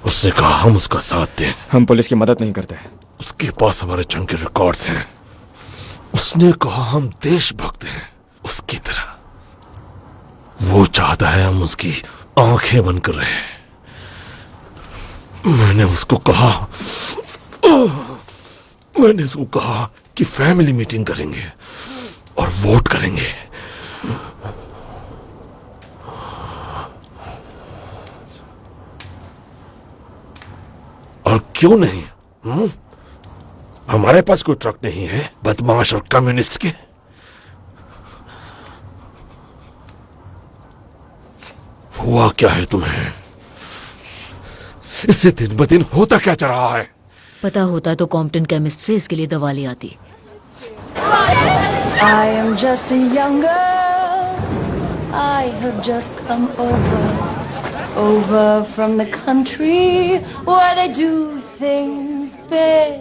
[SPEAKER 10] उसने कहा हम उसका साथ दें।
[SPEAKER 1] हम पुलिस की मदद नहीं करते।
[SPEAKER 10] उसके पास हमारे जंग के रिकॉर्ड्स हैं। उसने कहा हम देशभक्त हैं उसकी तरह। वो चाहता है हम उसकी आंखें बंद कर रहे हैं। मैंने उसको कहा कि फैमिली मीटिंग करेंगे और वोट करेंगे। और क्यों नहीं? हमारे पास कोई ट्रक नहीं है बदमाश और कम्युनिस्ट के। हुआ क्या है तुम्हें? इससे दिन ब दिन होता क्या जा रहा है?
[SPEAKER 12] पता होता तो कॉम्पटन केमिस्ट से इसके लिए दवा ले आती।
[SPEAKER 13] I am just a young girl. I have just come over from the country where they do things big.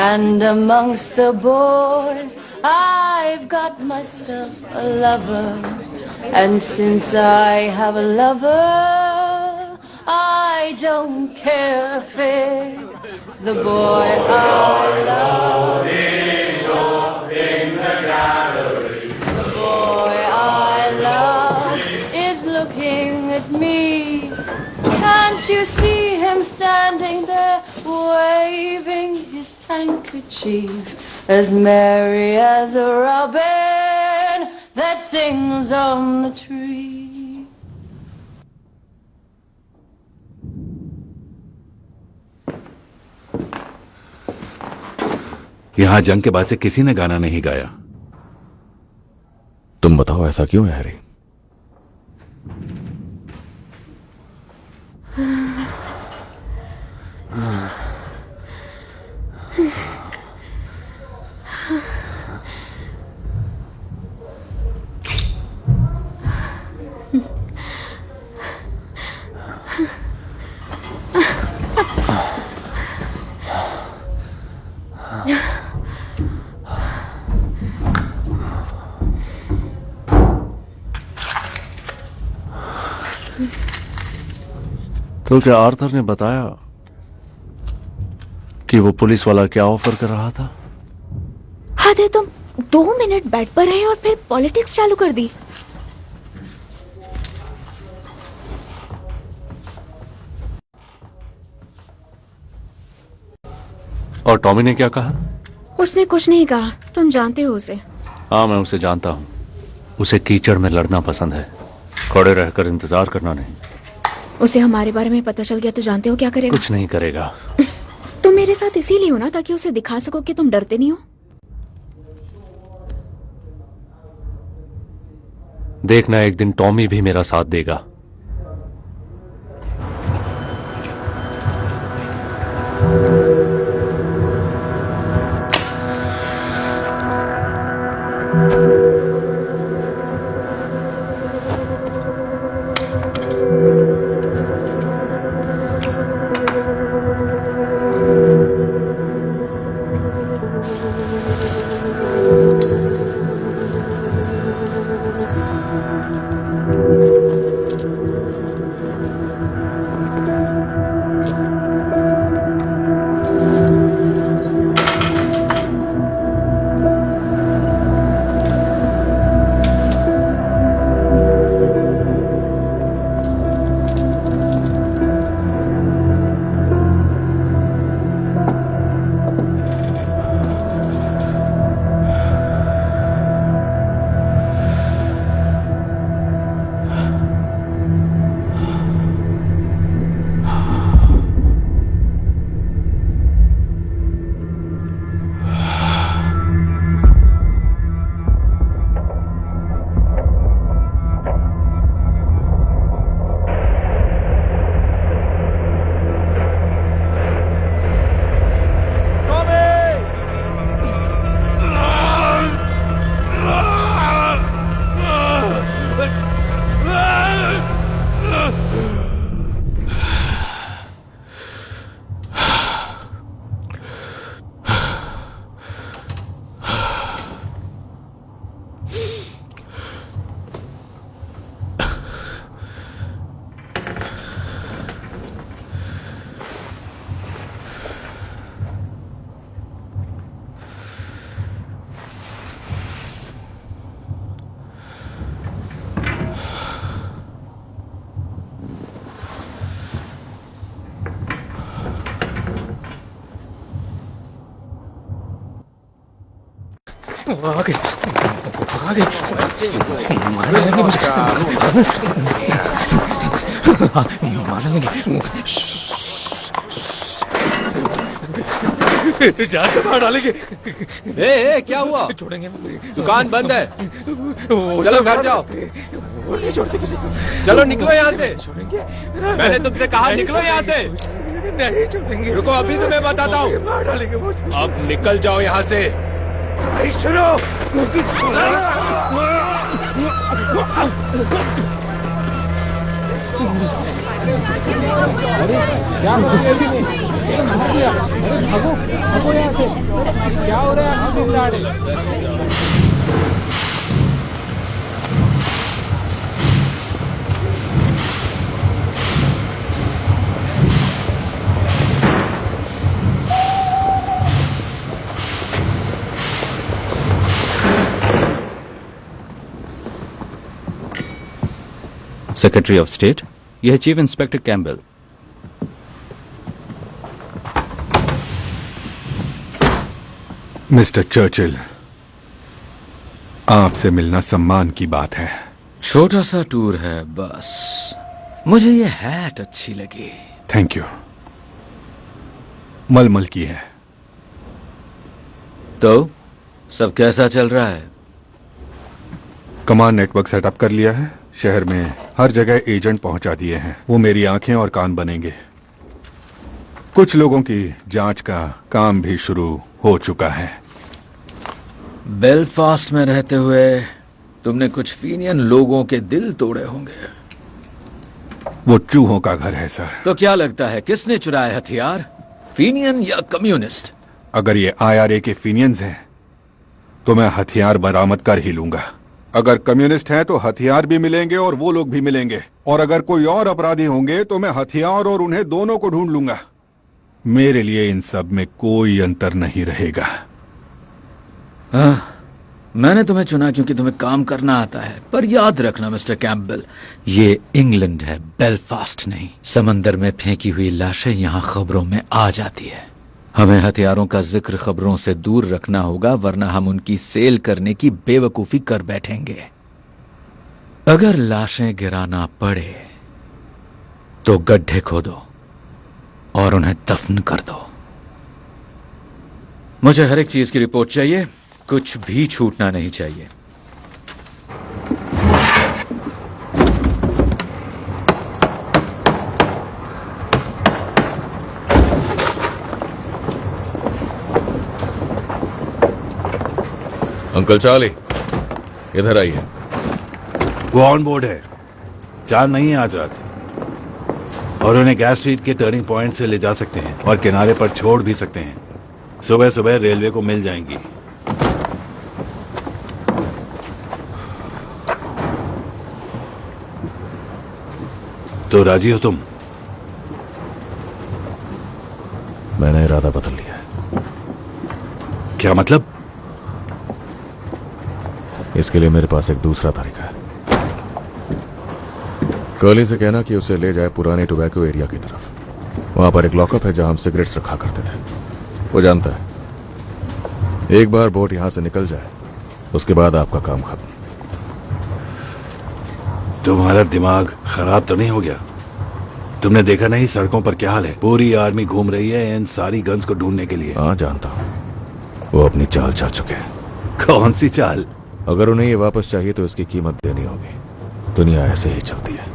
[SPEAKER 13] And amongst the boys, I've got myself a lover. And since I have a lover, I don't care a fig. The boy I love is up in the gallery. The boy I love is looking at me. Can't you see him standing there waving his handkerchief as merry as a robin that sings on the tree?
[SPEAKER 11] यहां जंग के बाद से किसी ने गाना नहीं गाया।
[SPEAKER 5] तुम बताओ ऐसा क्यों है हैरी?
[SPEAKER 4] तो क्या आर्थर ने बताया कि वो पुलिस वाला क्या ऑफर कर रहा था?
[SPEAKER 2] हद है, तुम 2 मिनट बेड पर रहे और फिर पॉलिटिक्स चालू कर दी।
[SPEAKER 4] और टॉमी ने क्या कहा?
[SPEAKER 2] उसने कुछ नहीं कहा। तुम जानते हो उसे।
[SPEAKER 4] हाँ, मैं उसे जानता हूँ। उसे कीचड़ में लड़ना पसंद है, खड़े रहकर इंतजार करना नहीं।
[SPEAKER 2] उसे हमारे बारे में पता चल गया तो जानते हो क्या करेगा?
[SPEAKER 4] कुछ नहीं करेगा।
[SPEAKER 2] तुम मेरे साथ इसीलिए हो ना, ताकि उसे दिखा सको कि तुम डरते नहीं हो।
[SPEAKER 4] देखना, एक दिन टॉमी भी मेरा साथ देगा।
[SPEAKER 9] आगे आगे मारने लगे मुझे। हाँ, मारने लगे। जान से मार डालेंगे।
[SPEAKER 4] क्या हुआ?
[SPEAKER 9] छोड़ेंगे?
[SPEAKER 4] दुकान बंद है। चलो घर जाओ।
[SPEAKER 9] वो नहीं छोड़ते किसी को।
[SPEAKER 4] चलो निकलो यहाँ से।
[SPEAKER 9] छोड़ेंगे?
[SPEAKER 4] मैंने तुमसे कहा निकलो यहाँ से।
[SPEAKER 9] नहीं छोड़ेंगे।
[SPEAKER 4] रुको, अभी तुम्हें बताता हूँ।
[SPEAKER 9] मार डालेंगे मुझे।
[SPEAKER 4] अब निकल जाओ यहाँ से।
[SPEAKER 9] शुरू।
[SPEAKER 3] क्या हो रहा है?
[SPEAKER 15] सेक्रेटरी ऑफ स्टेट, यह है chief inspector Campbell.
[SPEAKER 14] Mister Churchill, आपसे मिलना सम्मान की बात है।
[SPEAKER 6] छोटा सा टूर है बस। मुझे ये हैट अच्छी लगी।
[SPEAKER 14] Thank you. मलमल की है।
[SPEAKER 6] तो सब कैसा चल रहा है?
[SPEAKER 14] कमांड नेटवर्क सेटअप कर लिया है। शहर में हर जगह एजेंट पहुंचा दिए हैं। वो मेरी आंखें और कान बनेंगे। कुछ लोगों की जांच का काम भी शुरू हो चुका है।
[SPEAKER 6] बेलफास्ट में रहते हुए तुमने कुछ फीनियन लोगों के दिल तोड़े होंगे।
[SPEAKER 14] वो चूहों का घर है सर।
[SPEAKER 6] तो क्या लगता है किसने चुराए हथियार, फीनियन या कम्युनिस्ट?
[SPEAKER 14] अगर ये IRA के फीनियंस हैं तो मैं हथियार बरामद कर ही लूंगा। अगर कम्युनिस्ट हैं तो हथियार भी मिलेंगे और वो लोग भी मिलेंगे। और अगर कोई और अपराधी होंगे तो मैं हथियार और उन्हें दोनों को ढूंढ लूंगा। मेरे लिए इन सब में कोई अंतर नहीं रहेगा।
[SPEAKER 6] हाँ, मैंने तुम्हें चुना क्योंकि तुम्हें काम करना आता है। पर याद रखना मिस्टर कैम्पबेल, ये इंग्लैंड है, बेलफास्ट नहीं। समंदर में फेंकी हुई लाशें यहाँ खबरों में आ जाती है। हमें हथियारों का जिक्र खबरों से दूर रखना होगा, वरना हम उनकी सेल करने की बेवकूफी कर बैठेंगे। अगर लाशें गिराना पड़े तो गड्ढे खोदो और उन्हें दफन कर दो। मुझे हर एक चीज की रिपोर्ट चाहिए, कुछ भी छूटना नहीं चाहिए।
[SPEAKER 10] अंकल चार्ली, इधर आइए।
[SPEAKER 11] वो ऑन बोर्ड है। चांद नहीं है आज रात, और उन्हें गैस स्ट्रीट के टर्निंग पॉइंट से ले जा सकते हैं और किनारे पर छोड़ भी सकते हैं। सुबह सुबह रेलवे को मिल जाएंगी। तो राजी हो तुम?
[SPEAKER 5] मैंने इरादा बदल लिया है।
[SPEAKER 11] क्या मतलब?
[SPEAKER 5] इसके लिए मेरे पास एक दूसरा तरीका है।
[SPEAKER 10] कर्ली से कहना कि उसे ले जाए पुराने टोबैको एरिया की तरफ। वहां पर एक लॉकअप है जहां हम सिगरेट्स रखा करते थे। वो जानता है एक बार बोट यहां से निकल जाए उसके बाद आपका काम खत्म।
[SPEAKER 11] तुम्हारा दिमाग खराब तो नहीं हो गया? तुमने देखा नहीं सड़कों पर क्या हाल है? पूरी आर्मी घूम रही है इन सारी गन्स को ढूंढने के लिए।
[SPEAKER 5] हाँ जानता हूं, वो अपनी चाल चल चुके हैं।
[SPEAKER 11] कौन सी चाल?
[SPEAKER 10] अगर उन्हें ये वापस चाहिए तो इसकी कीमत देनी होगी। दुनिया ऐसे ही चलती है।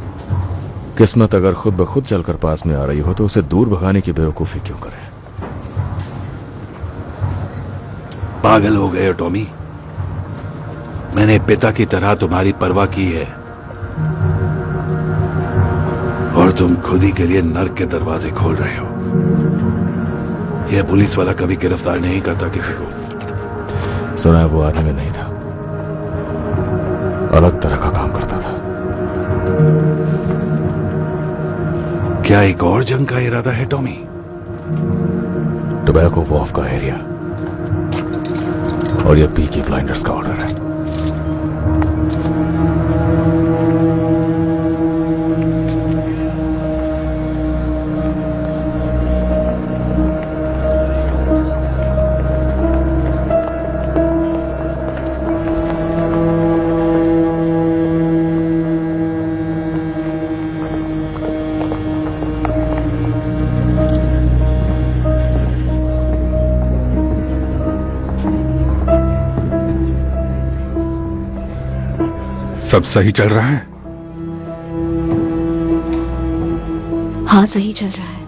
[SPEAKER 10] किस्मत अगर खुद ब खुद चलकर पास में आ रही हो तो उसे दूर भगाने की बेवकूफी क्यों करें?
[SPEAKER 11] पागल हो गए हो टॉमी। मैंने पिता की तरह तुम्हारी परवाह की है और तुम खुद ही के लिए नर्क के दरवाजे खोल रहे हो। यह पुलिस वाला कभी गिरफ्तार नहीं करता किसी को।
[SPEAKER 5] सुना है वो आदमी में नहीं था, अलग तरह का काम करता था।
[SPEAKER 11] क्या एक और जंग का इरादा है टॉमी?
[SPEAKER 5] टोबैको वॉफ का एरिया और ये पीकी ब्लाइंडर्स का ऑर्डर है।
[SPEAKER 14] सब सही चल रहा है?
[SPEAKER 2] हाँ, सही चल रहा है।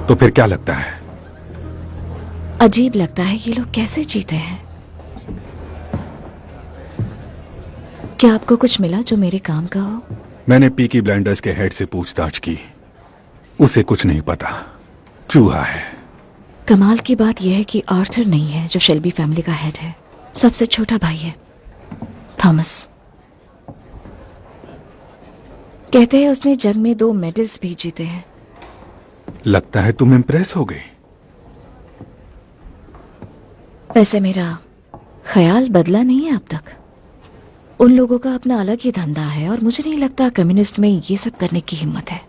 [SPEAKER 14] तो फिर क्या लगता है?
[SPEAKER 2] अजीब लगता है ये लोग कैसे जीते हैं। क्या आपको कुछ मिला जो मेरे काम का हो?
[SPEAKER 14] मैंने पीकी ब्लाइंडर्स के हेड से पूछताछ की, उसे कुछ नहीं पता, चूहा है।
[SPEAKER 2] कमाल की बात यह है कि आर्थर नहीं है जो शेल्बी फैमिली का हेड है, सबसे छोटा भाई है थॉमस। कहते हैं उसने जंग में 2 मेडल्स भी जीते हैं।
[SPEAKER 14] लगता है तुम इम्प्रेस हो गई।
[SPEAKER 2] वैसे मेरा ख्याल बदला नहीं है अब तक। उन लोगों का अपना अलग ही धंधा है और मुझे नहीं लगता कम्युनिस्ट में ये सब करने की हिम्मत है।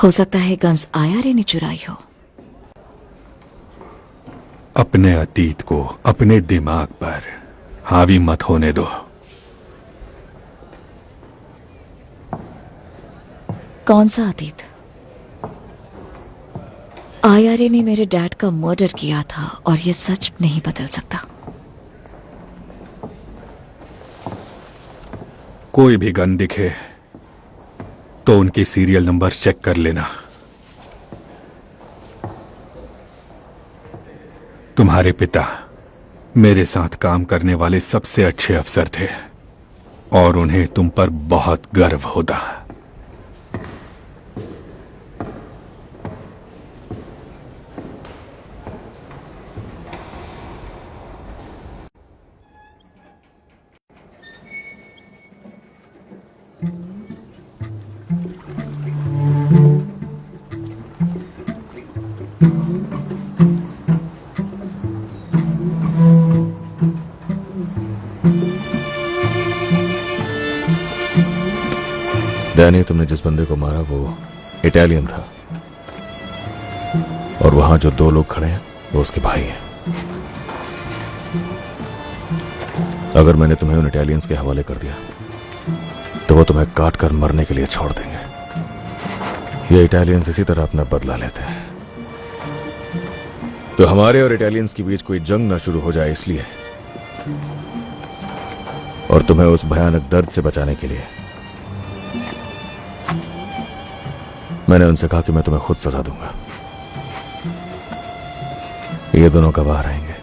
[SPEAKER 2] हो सकता है गन्स आईआरए ने चुराई हो।
[SPEAKER 14] अपने अतीत को अपने दिमाग पर हावी मत होने दो।
[SPEAKER 2] कौन सा अतीत? आईआरए ने मेरे डैड का मर्डर किया था और ये सच नहीं बदल सकता।
[SPEAKER 14] कोई भी गन दिखे तो उनके सीरियल नंबर चेक कर लेना। तुम्हारे पिता मेरे साथ काम करने वाले सबसे अच्छे अफसर थे और उन्हें तुम पर बहुत गर्व होता।
[SPEAKER 5] डैनी, तुमने जिस बंदे को मारा वो इटालियन था और वहां जो 2 लोग खड़े हैं वो उसके भाई हैं। अगर मैंने तुम्हें उन इटालियंस के हवाले कर दिया तो वो तुम्हें काट कर मरने के लिए छोड़ देंगे। ये इटालियंस इसी तरह अपना बदला लेते हैं। तो हमारे और इटालियंस के बीच कोई जंग ना शुरू हो जाए इसलिए, और तुम्हें उस भयानक दर्द से बचाने के लिए मैंने उनसे कहा कि मैं तुम्हें खुद सजा दूंगा। ये दोनों गवाह रहेंगे।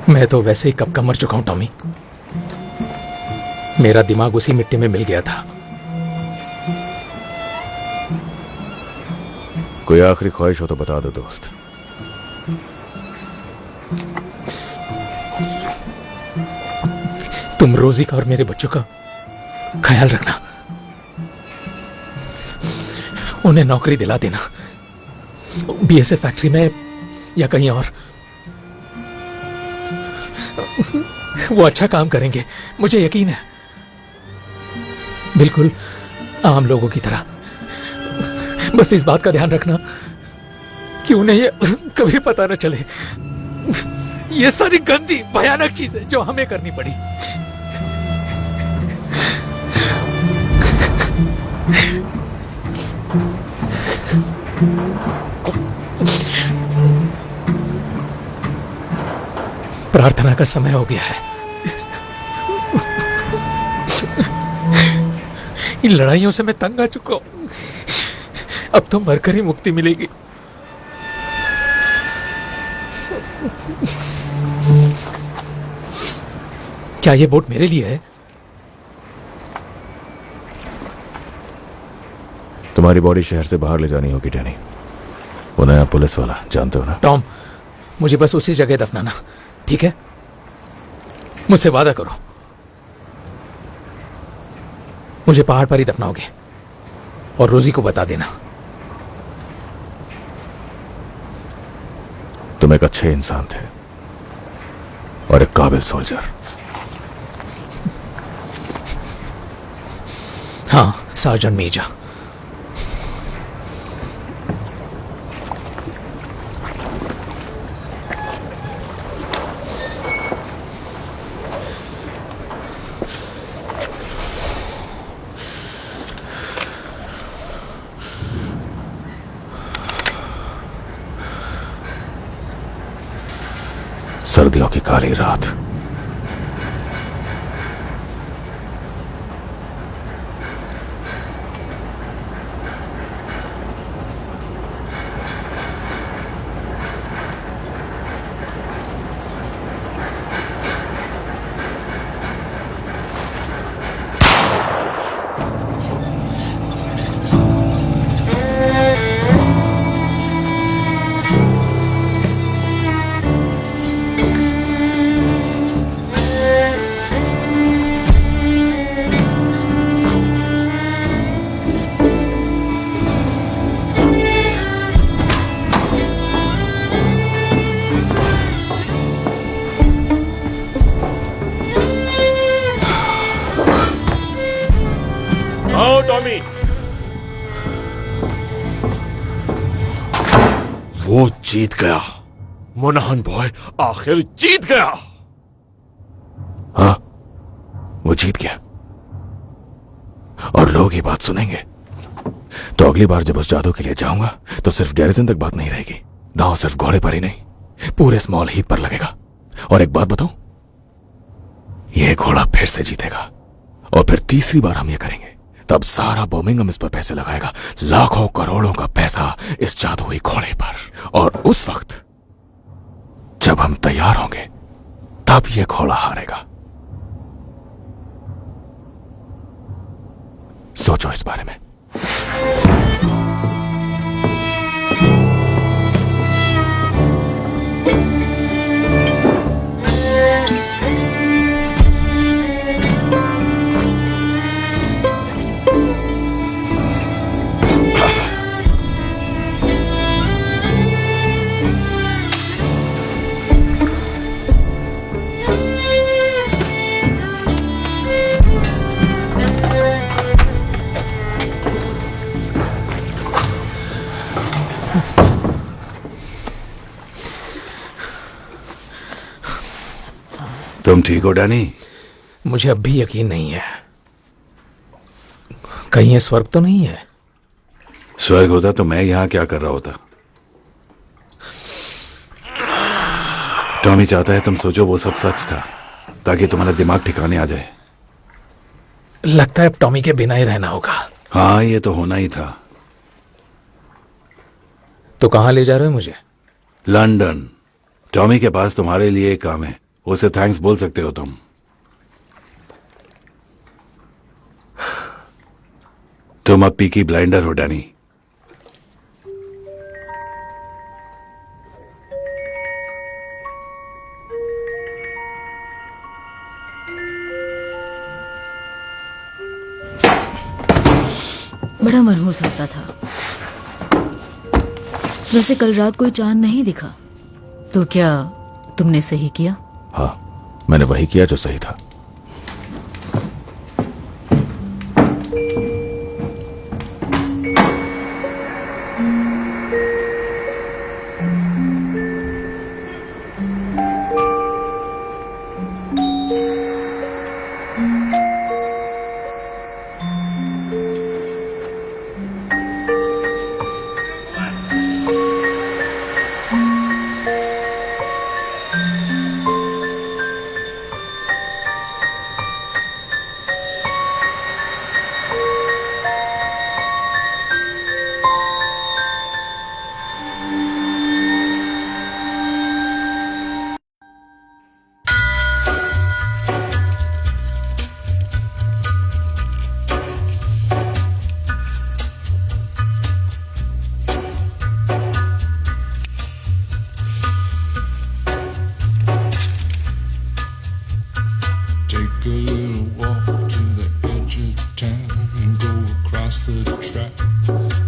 [SPEAKER 9] मैं तो वैसे ही कब का मर चुका हूं टॉमी। मेरा दिमाग उसी मिट्टी में मिल गया था।
[SPEAKER 5] कोई आखिरी ख्वाहिश हो तो बता दो दोस्त।
[SPEAKER 9] तुम रोजी का और मेरे बच्चों का ख्याल रखना, उन्हें नौकरी दिला देना, बीएसएफ फैक्ट्री में या कहीं और। वो अच्छा काम करेंगे, मुझे यकीन है, बिल्कुल आम लोगों की तरह। बस इस बात का ध्यान रखना कि उन्हें ये कभी पता न चले। ये सारी गंदी भयानक चीजें जो हमें करनी पड़ी। प्रार्थना का समय हो गया है। इन लड़ाइयों से मैं तंग आ चुका हूं। अब तो मरकर ही मुक्ति मिलेगी। क्या ये बोट मेरे लिए है?
[SPEAKER 5] तुम्हारी बॉडी शहर से बाहर ले जानी होगी डैनी। वो नया पुलिस वाला, जानते हो ना?
[SPEAKER 9] टॉम, मुझे बस उसी जगह दफनाना, ठीक है? मुझसे वादा करो, मुझे पहाड़ पर ही दफनाओगे और रोजी को बता देना।
[SPEAKER 5] तुम एक अच्छे इंसान थे और एक काबिल सोल्जर।
[SPEAKER 9] हाँ, सार्जेंट मेजर।
[SPEAKER 5] सर्दियों की काली रात।
[SPEAKER 10] आओ टॉमी। वो जीत गया, मोनाहन बॉय आखिर जीत गया।
[SPEAKER 5] हाँ, वो जीत गया और लोग ये बात सुनेंगे। तो अगली बार जब उस जादू के लिए जाऊंगा तो सिर्फ गैरिजन तक बात नहीं रहेगी, दांव सिर्फ घोड़े पर ही नहीं पूरे स्मॉल हीथ पर लगेगा। और एक बात बताऊं, यह घोड़ा फिर से जीतेगा और फिर तीसरी बार हम ये करेंगे, तब सारा बर्मिंघम इस पर पैसे लगाएगा, लाखों करोड़ों का पैसा इस जादुई घोड़े पर। और उस वक्त जब हम तैयार होंगे तब यह घोड़ा हारेगा। सोचो इस बारे में।
[SPEAKER 11] तुम ठीक हो डैनी?
[SPEAKER 9] मुझे अब भी यकीन नहीं है, कहीं ये स्वर्ग तो नहीं है।
[SPEAKER 11] स्वर्ग होता तो मैं यहां क्या कर रहा होता? टॉमी चाहता है तुम सोचो वो सब सच था, ताकि तुम्हारा दिमाग ठिकाने आ जाए।
[SPEAKER 9] लगता है अब टॉमी के बिना ही रहना होगा।
[SPEAKER 11] हाँ, ये तो होना ही था।
[SPEAKER 9] तो कहां ले जा रहे हो मुझे?
[SPEAKER 11] लंदन। टॉमी के पास तुम्हारे लिए एक काम है, उसे थैंक्स बोल सकते हो तुम। तुम अब पीकी ब्लाइंडर हो डैनी।
[SPEAKER 12] बड़ा मनहूस होता था। वैसे कल रात कोई चांद नहीं दिखा, तो क्या तुमने सही किया?
[SPEAKER 5] हाँ, मैंने वही किया जो सही था।
[SPEAKER 8] Take a little walk to the edge of town and go across the track.